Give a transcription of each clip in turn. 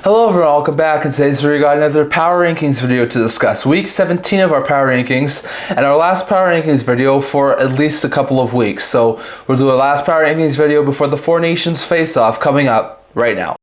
Hello everyone, welcome back. In today's video we got another power rankings video to discuss. Week 17 of our power rankings and our last power rankings video for at least a couple of weeks. So we'll do our last power rankings video before the Four Nations face-off coming up right now.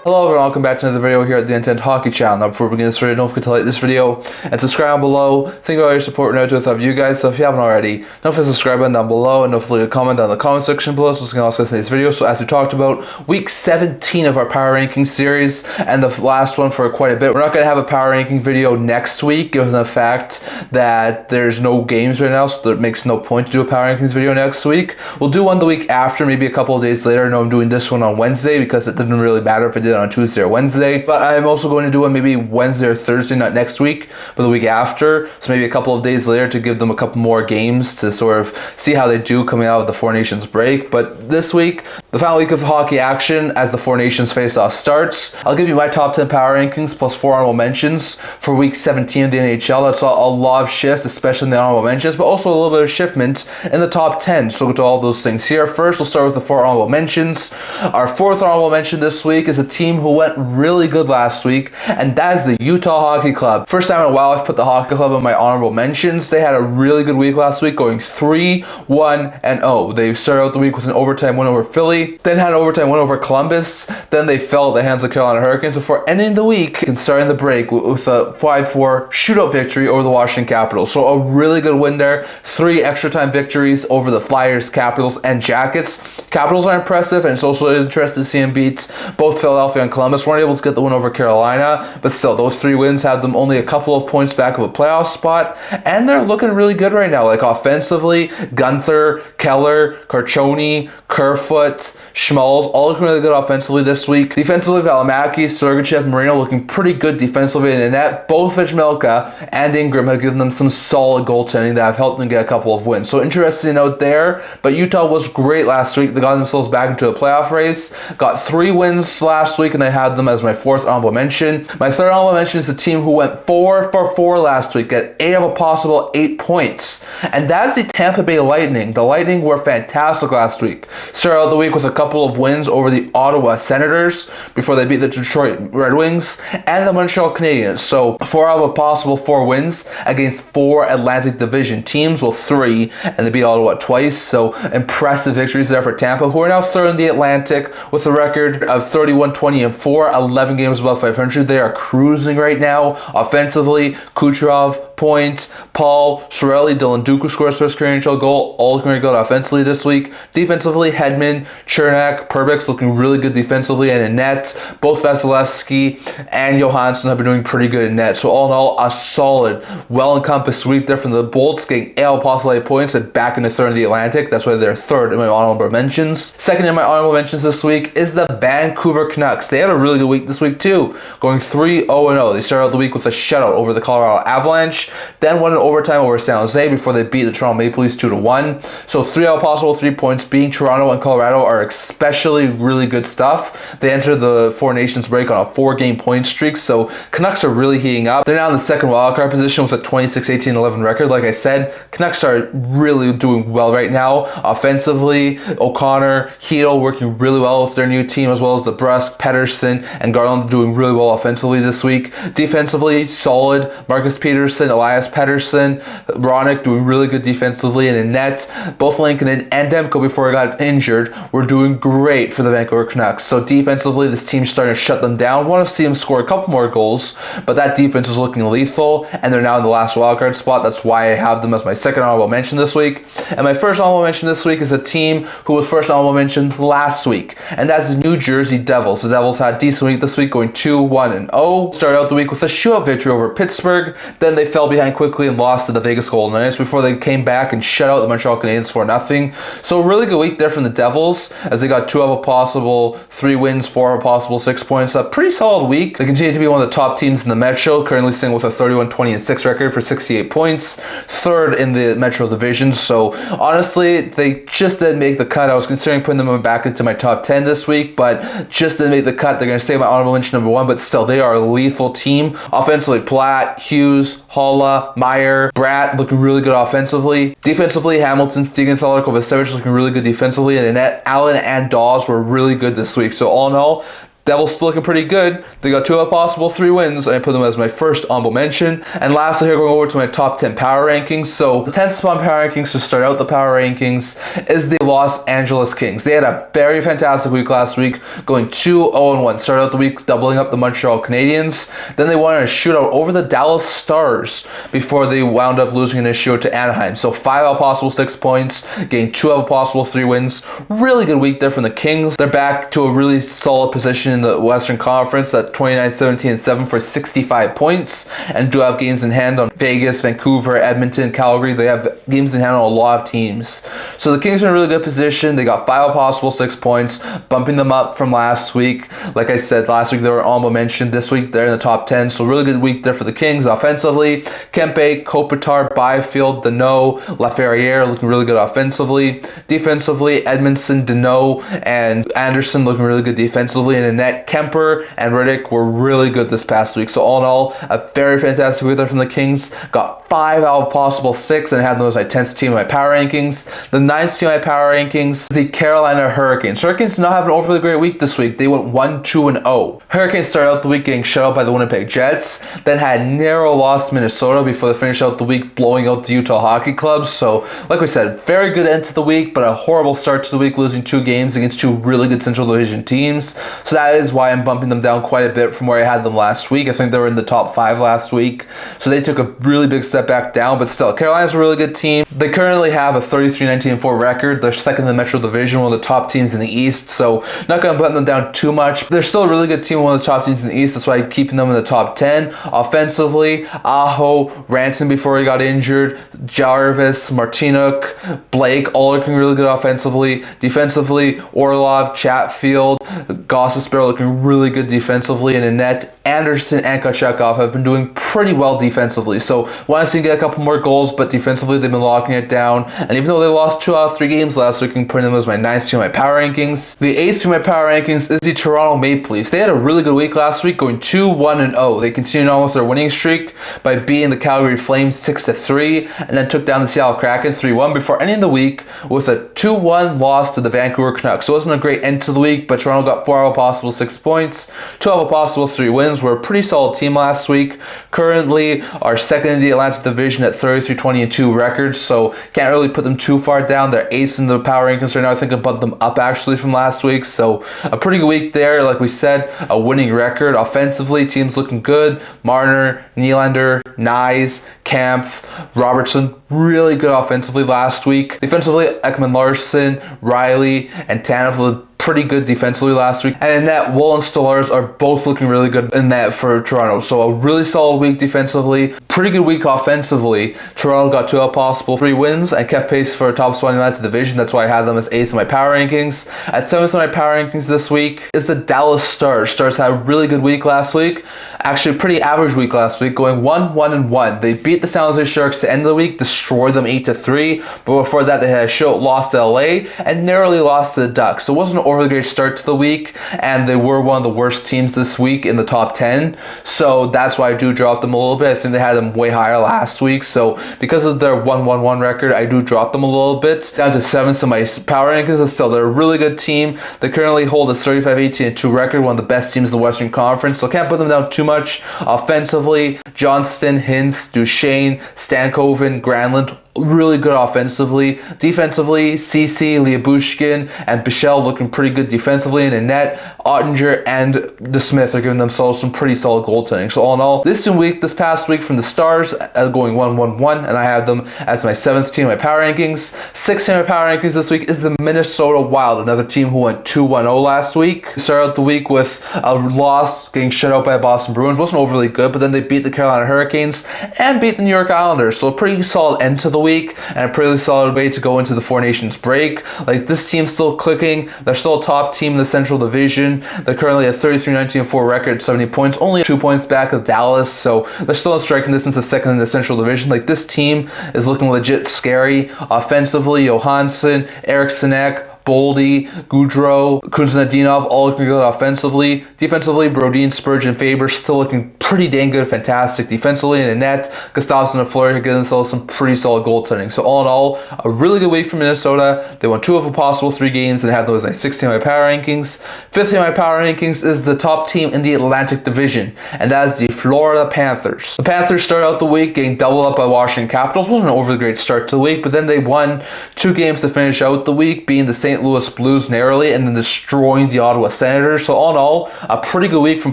Hello everyone, welcome back to another video here at the Intent Hockey Channel. Now before we begin this video, don't forget to like this video and subscribe below. Think about your support and note of you guys, so if you haven't already, don't forget to subscribe button down below and don't forget to leave a comment down in the comment section below so we can also see this video. So as we talked about, week 17 of our power ranking series and the last one for quite a bit. We're not going to have a power ranking video next week given the fact that there's no games right now, so it makes no point to do a power rankings video next week. We'll do one the week after, maybe a couple of days later. I know I'm doing this one on Wednesday because it didn't really matter if I did it on Tuesday or Wednesday, but I'm also going to do one maybe Wednesday or Thursday, not next week, but the week after, so maybe a couple of days later to give them a couple more games to sort of see how they do coming out of the Four Nations break. But this week, the final week of hockey action as the Four Nations face-off starts, I'll give you my top 10 power rankings plus 4 honorable mentions for week 17 of the NHL. That's a lot of shifts, especially in the honorable mentions, but also a little bit of shiftment in the top 10. So we'll go to all those things here. First, we'll start with the 4 honorable mentions. Our 4th honorable mention this week is a team who went really good last week, and that is the Utah Hockey Club. First time in a while I've put the Hockey Club in my honorable mentions. They had a really good week last week, going 3-1-0. They started out the week with an overtime win over Philly, then had an overtime win over Columbus, then they fell at the hands of Carolina Hurricanes before ending the week and starting the break with a 5-4 shootout victory over the Washington Capitals. So a really good win there. 3 extra time victories over the Flyers, Capitals, and Jackets. Capitals are impressive, and it's also interesting to see them beat both Philadelphia and Columbus. Weren't able to get the win over Carolina, but still, those 3 wins have them only a couple of points back of a playoff spot, and they're looking really good right now. Like offensively, Gunther, Keller, Carchoni, Kerfoot, Schmalz, all looking really good offensively this week. Defensively, Valimaki, Sergachev, Marino looking pretty good defensively in the net. Both Vejmelka and Ingram have given them some solid goaltending that have helped them get a couple of wins. So interesting note there, but Utah was great last week. They got themselves back into a playoff race, got 3 wins last week, and I had them as my 4th honorable mention. My 3rd honorable mention is the team who went 4 for 4 last week at 8 of a possible 8 points, and that is the Tampa Bay Lightning. The Lightning were fantastic last week. Started out the week with a couple of wins over the Ottawa Senators before they beat the Detroit Red Wings and the Montreal Canadiens. So 4 out of a possible 4 wins against 4 Atlantic Division teams, well 3, and they beat Ottawa twice. So impressive victories there for Tampa, who are now 3rd in the Atlantic with a record of 31-20-4, 11 games above 500. They are cruising right now. Offensively, Kucherov, Point, Paul, Sorelli, Dylan Duke, who scores first career NHL goal, all looking really good offensively this week. Defensively, Hedman, Chernak, Perbix looking really good defensively and in net. Both Vasilevsky and Johansson have been doing pretty good in net. So all in all, a solid, well-encompassed week there from the Bolts, getting 8 possible 8 points and back into 3rd in the Atlantic. That's why they're 3rd in my honorable mentions. 2nd in my honorable mentions this week is the Vancouver Canucks. They had a really good week this week too, going 3-0-0. They started out the week with a shutout over the Colorado Avalanche, then won an overtime over San Jose before they beat the Toronto Maple Leafs 2-1. So 3 out of possible 3 points, being Toronto and Colorado are especially really good stuff. They entered the Four Nations break on a 4-game point streak, so Canucks are really heating up. They're now in the 2nd wildcard position with a 26-18-11 record. Like I said, Canucks are really doing well right now. Offensively, O'Connor, Hedl working really well with their new team, as well as DeBrusk, Pettersson, and Garland doing really well offensively this week. Defensively, solid. Marcus Peterson, Elias Pettersson, Ronick doing really good defensively and in net. Both Lincoln and Demko, before he got injured, were doing great for the Vancouver Canucks. So defensively, this team's starting to shut them down. Want to see them score a couple more goals, but that defense is looking lethal, and they're now in the last wildcard spot. That's why I have them as my 2nd honorable mention this week. And my 1st honorable mention this week is a team who was 1st honorable mention last week, and that's the New Jersey Devils. The Devils had a decent week this week, going 2-1-0. Started out the week with a shootout victory over Pittsburgh, then they fell behind quickly and lost to the Vegas Golden Knights before they came back and shut out the Montreal Canadiens 4-0. So a really good week there from the Devils, as they got 2 of a possible 3 wins, 4 of a possible 6 points. A pretty solid week. They continue to be one of the top teams in the Metro, currently sitting with a 31-20-6 record for 68 points, 3rd in the Metro Division. So honestly, they just didn't make the cut. I was considering putting them back into my top 10 this week, but just didn't make the cut. They're going to stay my honorable mention number 1, but still, they are a lethal team. Offensively, Platt, Hughes, Hall, Haula, Meyer, Bratt looking really good offensively. Defensively, Hamilton, Siegenthaler, Kovacevic looking really good defensively, and Annette, Allen, and Dawes were really good this week. So all in all, Devils still looking pretty good. They got 2 out of possible 3 wins, and I put them as my first honorable mention. And lastly, here going over to my top 10 power rankings. So the 10th spot power rankings to start out the power rankings is the Los Angeles Kings. They had a very fantastic week last week, going 2-0-1. Started out the week doubling up the Montreal Canadiens. Then they won in a shootout over the Dallas Stars before they wound up losing in a shootout to Anaheim. So 5 out of possible 6 points, getting 2 out of possible 3 wins. Really good week there from the Kings. They're back to a really solid position in the Western Conference at 29-17-7 for 65 points, and do have games in hand on Vegas, Vancouver, Edmonton, Calgary. They have games in hand on a lot of teams. So the Kings are in a really good position. They got 5 possible 6 points, bumping them up from last week. Like I said, last week they were honorable mention. This week they're in the top 10. So really good week there for the Kings. Offensively, Kempe, Kopitar, Byfield, Deneau, Laferriere looking really good offensively. Defensively, Edmondson, Deneau, and Anderson looking really good defensively. And in net, Kemper and Riddick were really good this past week. So all in all, a very fantastic week there from the Kings. Got 5 out of possible 6, and I had them as my 10th team in my power rankings. The 9th team in my power rankings, the Carolina Hurricanes. Hurricanes did not have an overly great week this week. They went 1-2-0. Hurricanes started out the week getting shut out by the Winnipeg Jets, then had a narrow loss to Minnesota before they finished out the week blowing out the Utah Hockey Club. So like we said, very good end to the week, but a horrible start to the week, losing 2 games against 2 really good Central Division teams. So that is why I'm bumping them down quite a bit from where I had them last week. I think they were in the top 5 last week. So they took a really big step back down, but still, Carolina's a really good team. They currently have a 33-19-4 record. They're second in the Metro Division, one of the top teams in the East. So not going to put them down too much. They're still a really good team, one of the top teams in the East. That's why I'm keeping them in the top 10. Offensively, Aho, Ranson before he got injured, Jarvis, Martinook, Blake, all looking really good offensively. Defensively, Orlov, Chatfield, Gossespierre looking really good defensively, and in net, Anderson and Kochekov have been doing pretty well defensively. So want to see them get a couple more goals, but defensively they've been locking it down. And even though they lost 2 out of 3 games last week, I'm putting them as my 9th team in my power rankings. The 8th team in my power rankings is the Toronto Maple Leafs. They had a really good week last week, going 2-1-0. They continued on with their winning streak by beating the Calgary Flames 6-3, and then took down the Seattle Kraken 3-1 before ending the week with a 2-1 loss to the Vancouver Canucks. So it wasn't a great end to the week, but Toronto got 4 out of possible 6 points, 2 out of possible 3 wins. We're a pretty solid team last week. Currently are second in the Atlantic Division at 33-20-2 records, so can't really put them too far down. They're 8th in the power rankings right now. I think I bumped them up actually from last week, so a pretty good week there. Like we said, a winning record. Offensively, teams looking good. Marner, Nylander, Nyes, Kampf, Robertson, really good offensively last week. Defensively, Ekman Larson, Riley, and Tanev looked pretty good defensively last week. And in net, Wool and Stolarz are both looking really good in net for Toronto. So a really solid week defensively, pretty good week offensively. Toronto got 2 out of possible 3 wins and kept pace for a top spot in the Atlantic Division. That's why I had them as 8th in my power rankings. At 7th in my power rankings this week is the Dallas Stars. Stars had a really good week last week. Actually, a pretty average week last week, going 1-1-1. They beat the San Jose Sharks to end the week, destroyed them 8-3. But before that, they had a shootout loss to LA and narrowly lost to the Ducks. So it wasn't an overly great start to the week, and they were one of the worst teams this week in the top 10. So that's why I do drop them a little bit. I think they had them way higher last week. So because of their 1-1-1 record, I do drop them a little bit. Down to 7th in my power rankings. Still, they're a really good team. They currently hold a 35-18-2 record, one of the best teams in the Western Conference. So can't put them down too much. Offensively, Johnston, Hintz, Duchesne, Stankoven, Granlund, really good offensively. Defensively, CC, Liabushkin, and Bichelle looking pretty good defensively. And in net, Ottinger and DeSmith are giving themselves some pretty solid goaltending. So all in all, this past week from the Stars, going 1-1-1, and I have them as my 7th team in my power rankings. 6th team in my power rankings this week is the Minnesota Wild, another team who went 2-1-0 last week. Started out the week with a loss, getting shut out by Boston Bruins. Wasn't overly good, but then they beat the Carolina Hurricanes and beat the New York Islanders. So a pretty solid end to the week and a pretty solid way to go into the Four Nations break. Like, this team's still clicking. They're still a top team in the Central Division. They're currently at 33-19-4 record, 70 points, only 2 points back of Dallas. So they're still in striking distance of second in the Central Division. Like, this team is looking legit scary. Offensively, Johansson, Eric Sinek, Boldy, Goudreau, Kuznetsov, all looking good offensively. Defensively, Brodin, Spurgeon, Faber still looking pretty dang good, fantastic defensively in the net. Gustavsson and Fleury getting themselves some pretty solid goaltending. So all in all, a really good week for Minnesota. They won 2 of a possible 3 games and have those like 16 in my power rankings. 15 in my power rankings is the top team in the Atlantic Division, and that is the Florida Panthers. The Panthers started out the week getting doubled up by Washington Capitals. Wasn't an overly great start to the week, but then they won 2 games to finish out the week, being the St. Louis Blues narrowly and then destroying the Ottawa Senators. So all in all, a pretty good week from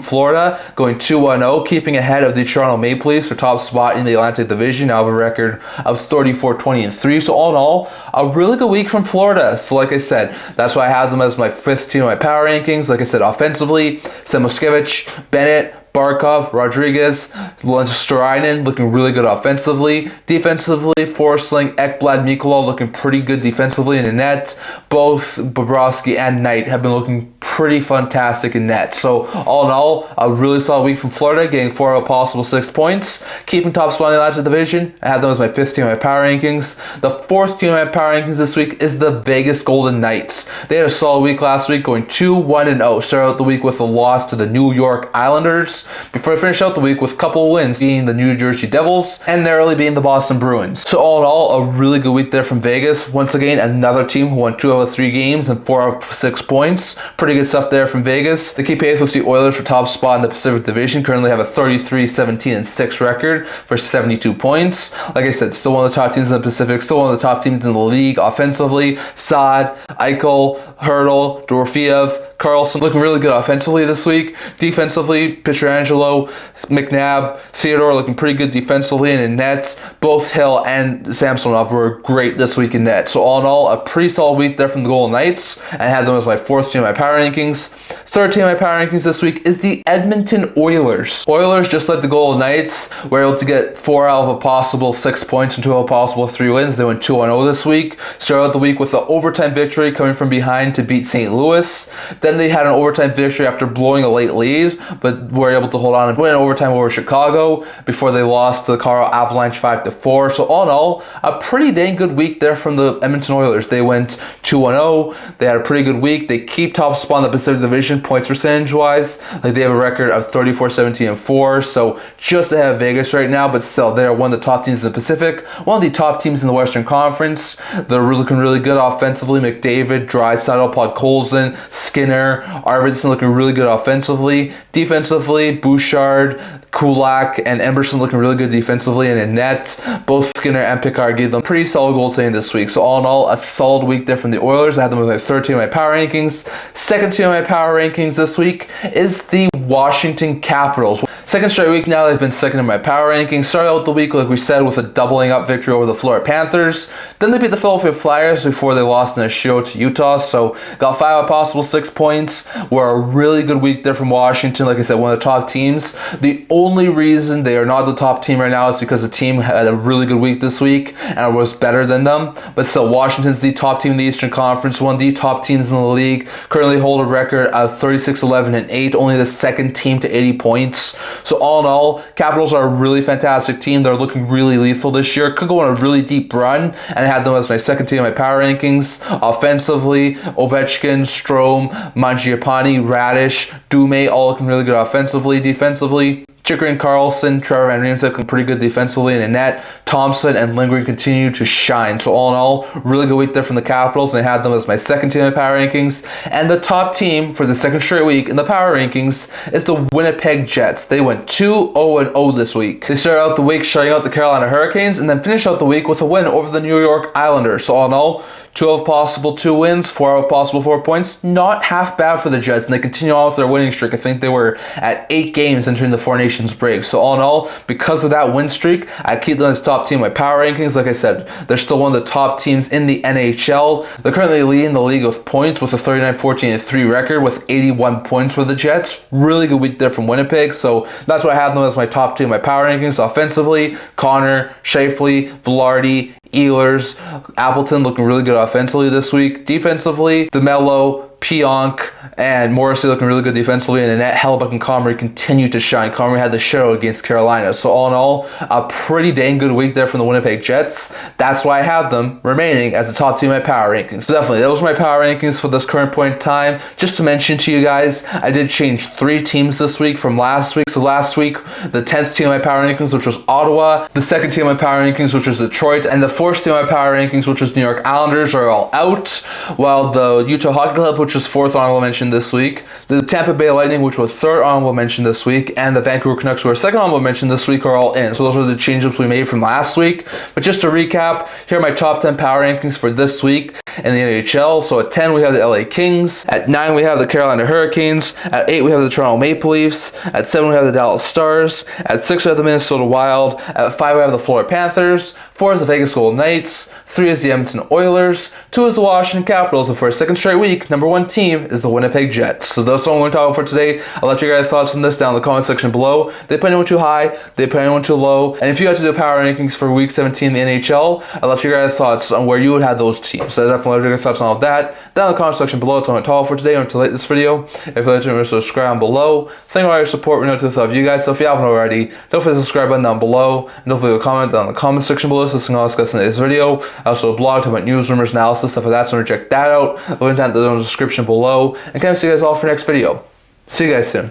Florida, going 2-0, keeping ahead of the Toronto Maple Leafs for top spot in the Atlantic Division. Now have a record of 34-20-3. So all in all, a really good week from Florida. So like I said, that's why I have them as my 5th team in my power rankings. Like I said, offensively, Samoskevich, Bennett, Barkov, Rodriguez, Lenstorainen looking really good offensively. Defensively, Forsling, Ekblad, Mikula looking pretty good defensively in the net. Both Bobrovsky and Knight have been looking pretty fantastic in net. So all in all, a really solid week from Florida, getting 4 of a possible 6 points, keeping top spot in the Atlantic Division. I have them as my 5th team in my power rankings. The 4th team in my power rankings this week is the Vegas Golden Knights. They had a solid week last week, going 2-1-0. Started out the week with a loss to the New York Islanders, before I finish out the week with a couple of wins, being the New Jersey Devils and narrowly being the Boston Bruins. So all in all, a really good week there from Vegas. Once again, another team who won 2 out of 3 games and 4 out of 6 points. Pretty good stuff there from Vegas. They keep pace with the Oilers for top spot in the Pacific Division. Currently have a 33-17-6 record for 72 points. Like I said, still one of the top teams in the Pacific, still one of the top teams in the league offensively. Saad, Eichel, Hurdle, Dorofeev, Carlson looking really good offensively this week. Defensively, Pietrangelo, McNabb, Theodore looking pretty good defensively and in net. Both Hill and Samsonov were great this week in net. So all in all, a pretty solid week there from the Golden Knights. And I had them as my 4th team in my power rankings. 3rd team in my power rankings this week is the Edmonton Oilers. Oilers, just like the Golden Knights, were able to get 4 out of a possible 6 points and 2 out of a possible 3 wins. They went 2-0 this week. Started out the week with an overtime victory coming from behind to beat St. Louis. Then they had an overtime victory after blowing a late lead, but were able to hold on and win in overtime over Chicago before they lost to the Colorado Avalanche 5-4. So all in all, a pretty dang good week there from the Edmonton Oilers. They went 2-0. They had a pretty good week. They keep top spot in the Pacific Division points percentage wise. Like they have a record of 34-17-4. So just ahead of Vegas right now, but still they are one of the top teams in the Pacific, one of the top teams in the Western Conference. They're looking really good offensively. McDavid, Draisaitl, Podkolzin, Skinner, Arvidsson looking really good offensively. Defensively, Bouchard, Kulak, and Emberson looking really good defensively and in net. Both Skinner and Picard gave them pretty solid goaltending this week. So all in all, a solid week there from the Oilers. I had them with my 3rd team in my power rankings. 2nd team in my power rankings this week is the Washington Capitals. 2nd straight week now they've been 2nd in my power rankings. Started out the week, like we said, with a doubling up victory over the Florida Panthers. Then they beat the Philadelphia Flyers before they lost in a show to Utah. So got 5 out of possible 6 points. Were a really good week there from Washington. Like I said, one of the top teams. The only reason they are not the top team right now is because the team had a really good week this week and was better than them. But still, Washington's the top team in the Eastern Conference, one of the top teams in the league. Currently hold a record of 36-11-8, only the 2nd team to 80 points. So all in all, Capitals are a really fantastic team. They're looking really lethal this year. Could go on a really deep run, and I had them as my 2nd team in my power rankings. Offensively, Ovechkin, Strome, Mangiapane, Radish, Dume, all looking really good offensively. Defensively, Chychrun, Carlson, Trevor Van Riemsdyk looking pretty good defensively in the net. Thompson and Lindgren continue to shine. So all in all, really good week there from the Capitals, and I had them as my 2nd team in the power rankings. And the top team for the 2nd straight week in the power rankings is the Winnipeg Jets. They went 2-0-0 this week. They started out the week shutting out the Carolina Hurricanes and then finished out the week with a win over the New York Islanders. So all in all, 2 of possible 2 wins, 4 of possible 4 points. Not half bad for the Jets, and they continue on with their winning streak. I think they were at 8 games entering the 4 Nations break. So all in all, because of that win streak, I keep them as top team in my power rankings. Like I said, they're still one of the top teams in the NHL. They're currently leading the league with points with a 39-14-3 record with 81 points for the Jets. Really good week there from Winnipeg. So that's why I have them as my top team in my power rankings. Offensively, Connor, Scheifele, Velarde, Ehlers, Appleton looking really good offensively this week. Defensively, DeMello, Pionk, and Morrissey looking really good defensively, and Annette, Hellebuck, and Comrie continue to shine. Comrie had the shutout against Carolina. So all in all, a pretty dang good week there from the Winnipeg Jets. That's why I have them remaining as the top team in my power rankings. So definitely, those are my power rankings for this current point in time. Just to mention to you guys, I did change 3 teams this week from last week. So last week, the 10th team in my power rankings, which was Ottawa, the 2nd team in my power rankings, which was Detroit, and the 4th team in my power rankings, which was New York Islanders, are all out, while the Utah Hockey Club, which was 4th honorable mention this week, the Tampa Bay Lightning, which was 3rd honorable mention this week, and the Vancouver Canucks, who are 2nd honorable mention this week, are all in. So those are the changes we made from last week. But just to recap, here are my top 10 power rankings for this week in the NHL. So at 10 we have the LA Kings, at 9 we have the Carolina Hurricanes, at 8 we have the Toronto Maple Leafs, at 7 we have the Dallas Stars, at 6 we have the Minnesota Wild, at 5 we have the Florida Panthers, 4 is the Vegas Golden Knights, 3 is the Edmonton Oilers, 2 is the Washington Capitals, and for a second straight week, number 1 team is the Winnipeg Jets. So that's what I'm going to talk about for today. I'll let you guys thoughts on this down in the comment section below. They put anyone too high, they put anyone too low, and if you guys to do power rankings for week 17 in the NHL, I'll let you guys thoughts on where you would have those teams. So definitely let you guys thoughts on all of that down in the comment section below. That's all I'm going to talk about for today. And to like this video, if you'd like to subscribe below. Thank you for your support. We know to of you guys. So if you haven't already, don't forget to subscribe button down below, and don't forget to comment down in the comment section below. So this is all discussed in this video. I also blog talking about news, rumors, analysis, stuff like that. So check that out. Link down in the description below. And kind of see you guys all for next video. See you guys soon.